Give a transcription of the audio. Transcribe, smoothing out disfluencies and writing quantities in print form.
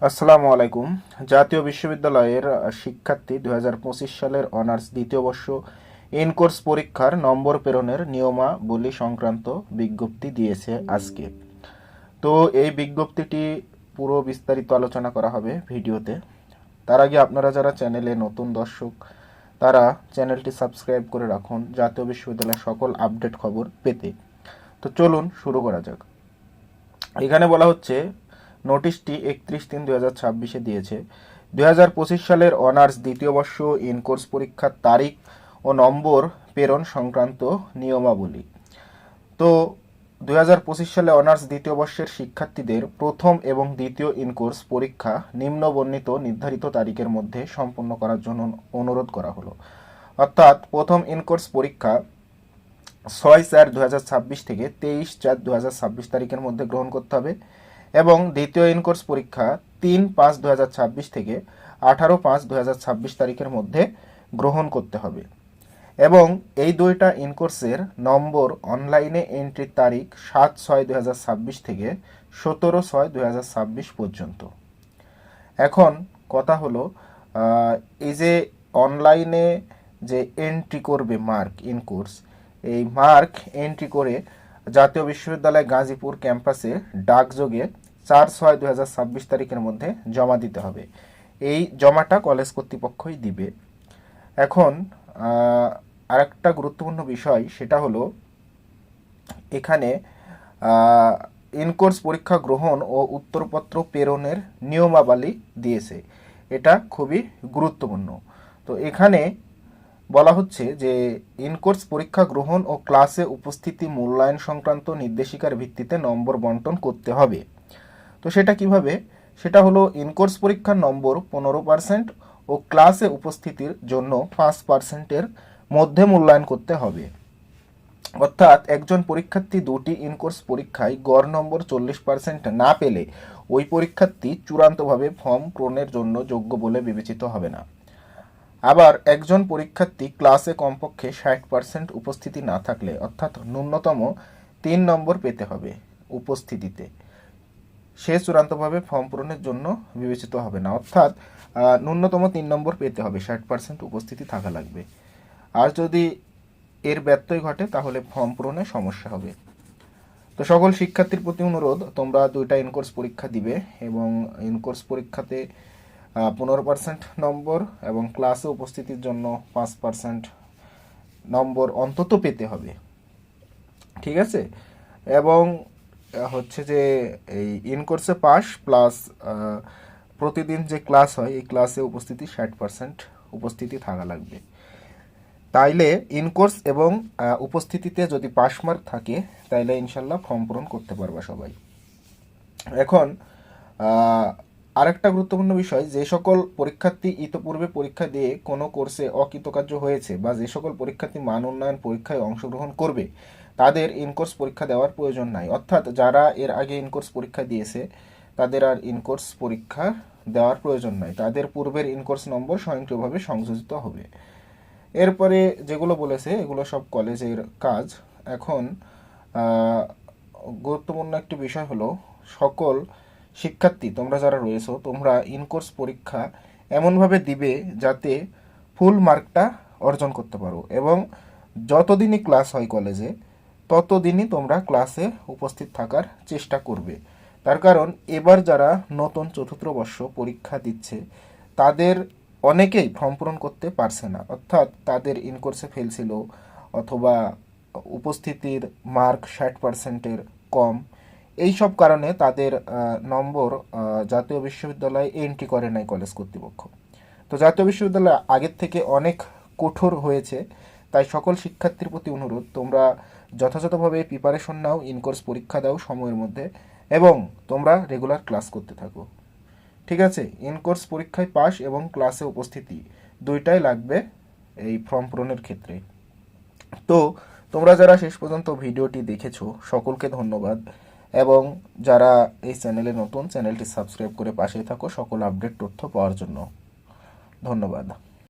আসসালামু আলাইকুম। জাতীয় বিশ্ববিদ্যালয়ের শিক্ষার্থী 2025 সালের অনার্স দ্বিতীয় বর্ষ ইন কোর্স পরীক্ষার নম্বর প্রেরণের নিয়মাবলী সংক্রান্ত বিজ্ঞপ্তি দিয়েছে আজকে। তো এই বিজ্ঞপ্তিটি পুরো বিস্তারিত আলোচনা করা হবে ভিডিওতে। তার আগে আপনারা যারা চ্যানেলে নতুন দর্শক তারা চ্যানেলটি সাবস্ক্রাইব করে রাখুন জাতীয় বিশ্ববিদ্যালয়ের সকল আপডেট খবর পেতে। তো চলুন শুরু করা যাক। এখানে বলা হচ্ছে নোটিশটি 31/3/2026 দিয়েছে। 2025 সালের অনার্স দ্বিতীয় বর্ষ ইন কোর্স পরীক্ষার তারিখ ও নম্বর প্রেরণ সংক্রান্ত নিয়মাবলী। তো 2025 সালে অনার্স দ্বিতীয় বর্ষের শিক্ষার্থীদের প্রথম এবং দ্বিতীয় ইন কোর্স পরীক্ষা নিম্ন বর্ণিত নির্ধারিত তারিখের মধ্যে সম্পন্ন করার জন্য অনুরোধ করা হলো। অর্থাৎ প্রথম ইন কোর্স পরীক্ষা 6/4/2026 থেকে 23/4/2026 তারিখের মধ্যে গ্রহণ করতে হবে এবং দ্বিতীয় ইন কোর্স পরীক্ষা 3/5/2026 থেকে 18/5/2026 তারিখের মধ্যে গ্রহণ করতে হবে এবং এই দুইটা ইন কোর্সের নম্বর অনলাইনে এন্ট্রির তারিখ 7/6/2026 থেকে 17/6/2026 পর্যন্ত। এখন কথা হলো, এই যে অনলাইনে যে এন্ট্রি করবে মার্ক ইন কোর্স, এই মার্ক এন্ট্রি করে জাতীয় বিশ্ববিদ্যালয় গাজীপুর ক্যাম্পাসে ডাকযোগে 4/6/2026 তারিখের মধ্যে জমা দিতে হবে। এই জমাটা কলেজ কর্তৃপক্ষই দিবে। এখন আরেকটা গুরুত্বপূর্ণ বিষয় সেটা হলো, এখানে ইনকোর্স পরীক্ষা গ্রহণ ও উত্তরপত্র প্রেরণের নিয়মাবলী দিয়েছে। এটা খুবই গুরুত্বপূর্ণ। তো এখানে বলা হচ্ছে যে ইনকোর্স পরীক্ষা গ্রহণ ও ক্লাসে উপস্থিতি মূল্যায়ন সংক্রান্ত নির্দেশিকার ভিত্তিতে নম্বর বন্টন করতে হবে। তো সেটা কিভাবে? সেটা হলো ইনকোর্স পরীক্ষার নম্বর 15% ও ক্লাসে উপস্থিতির জন্য 5%-এর মধ্যে মূল্যায়ন করতে হবে। অর্থাৎ একজন পরীক্ষার্থী দুটি ইনকোর্স পরীক্ষায় গড় নম্বর 40% না পেলে ওই পরীক্ষার্থী চূড়ান্তভাবে ফর্ম পূরণের জন্য যোগ্য বলে বিবেচিত হবে না। আবার একজন পরীক্ষার্থী ক্লাসে কমপক্ষে 60% উপস্থিতি না থাকলে, অর্থাৎ ন্যূনতম 3 নম্বর পেতে হবে উপস্থিতিতে, সে চূড়ান্তভাবে ফর্ম পূরণের জন্য বিবেচিত হবে না। অর্থাৎ ন্যূনতম 3 নম্বর পেতে হবে, 60% উপস্থিতি থাকা লাগবে। আর যদি এর ব্যত্যয় ঘটে তাহলে ফর্ম পূরণে সমস্যা হবে। তো সকল শিক্ষার্থীর প্রতি অনুরোধ, তোমরা দুইটা ইনকোর্স পরীক্ষা দিবে এবং ইনকোর্স পরীক্ষাতে 15% নম্বর এবং ক্লাসে উপস্থিতির জন্য 5% নম্বর অন্তত পেতে হবে। ঠিক আছে? এবং হচ্ছে যে এই ইনকোর্সে পাস প্লাস প্রতিদিন যে ক্লাস হয় এই ক্লাসে উপস্থিতি 60% উপস্থিতি থাকা লাগবে। তাইলে ইনকোর্স এবং উপস্থিতিতে যদি পাস মার্ক থাকে তাইলে ইনশাল্লাহ ফর্ম পূরণ করতে পারবা সবাই। এখন আরেকটা গুরুত্বপূর্ণ বিষয়, যে সকল পরীক্ষার্থী ইতোপূর্বে পরীক্ষা দিয়ে কোনো কোর্সে অকৃতকার্য হয়েছে বা যে সকল পরীক্ষার্থী মান উন্নয়ন পরীক্ষায় অংশগ্রহণ করবে তাদের ইনকোর্স পরীক্ষা দেওয়ার প্রয়োজন নাই। অর্থাৎ যারা এর আগে ইনকোর্স পরীক্ষা দিয়েছে তাদের আর ইনকোর্স পরীক্ষা দেওয়ার প্রয়োজন নাই, তাদের পূর্বের ইনকোর্স নম্বর স্বয়ংক্রিয়ভাবে সংযোজিত হবে। এরপরে যেগুলো বলেছে এগুলো সব কলেজের কাজ। এখন গুরুত্বপূর্ণ একটি বিষয় হলো, সকল শিক্ষার্থী তোমরা যারা রয়েছো তোমরা ইনকোর্স পরীক্ষা এমনভাবে দিবে যাতে ফুল মার্কটা অর্জন করতে পারো এবং যতদিনই ক্লাস হয় কলেজে ততদিনই তোমরা ক্লাসে উপস্থিত থাকার চেষ্টা করবে। তার কারণ এবার যারা নতুন চতুর্থ বর্ষ পরীক্ষা দিচ্ছে তাদের অনেকেই ফর্ম পূরণ করতে পারছে না, অর্থাৎ তাদের ইনকোর্সে ফেল ছিল অথবা উপস্থিতির মার্ক 60%-এর কম। এই সব কারণে তাদের নম্বর জাতীয় বিশ্ববিদ্যালয়ে এন্ট্রি করে নাই কলেজ কর্তৃপক্ষ। তো জাতীয় বিশ্ববিদ্যালয় আগের থেকে অনেক কঠোর হয়েছে, তাই সকল শিক্ষার্থীর প্রতি অনুরোধ, তোমরা যথাযথভাবে প্রিপারেশন নাও, ইনকোর্স পরীক্ষা দাও সময়ের মধ্যে এবং তোমরা রেগুলার ক্লাস করতে থাকো। ঠিক আছে? ইনকোর্স পরীক্ষায় পাস এবং ক্লাসে উপস্থিতি দুইটাই লাগবে এই ফর্ম পূরণের ক্ষেত্রে। তো তোমরা যারা শেষ পর্যন্ত ভিডিওটি দেখেছো সকলকে ধন্যবাদ এবং যারা এই চ্যানেলে নতুন, চ্যানেলটি সাবস্ক্রাইব করে পাশে থাকো সকল আপডেট তথ্য পাওয়ার জন্য। ধন্যবাদ।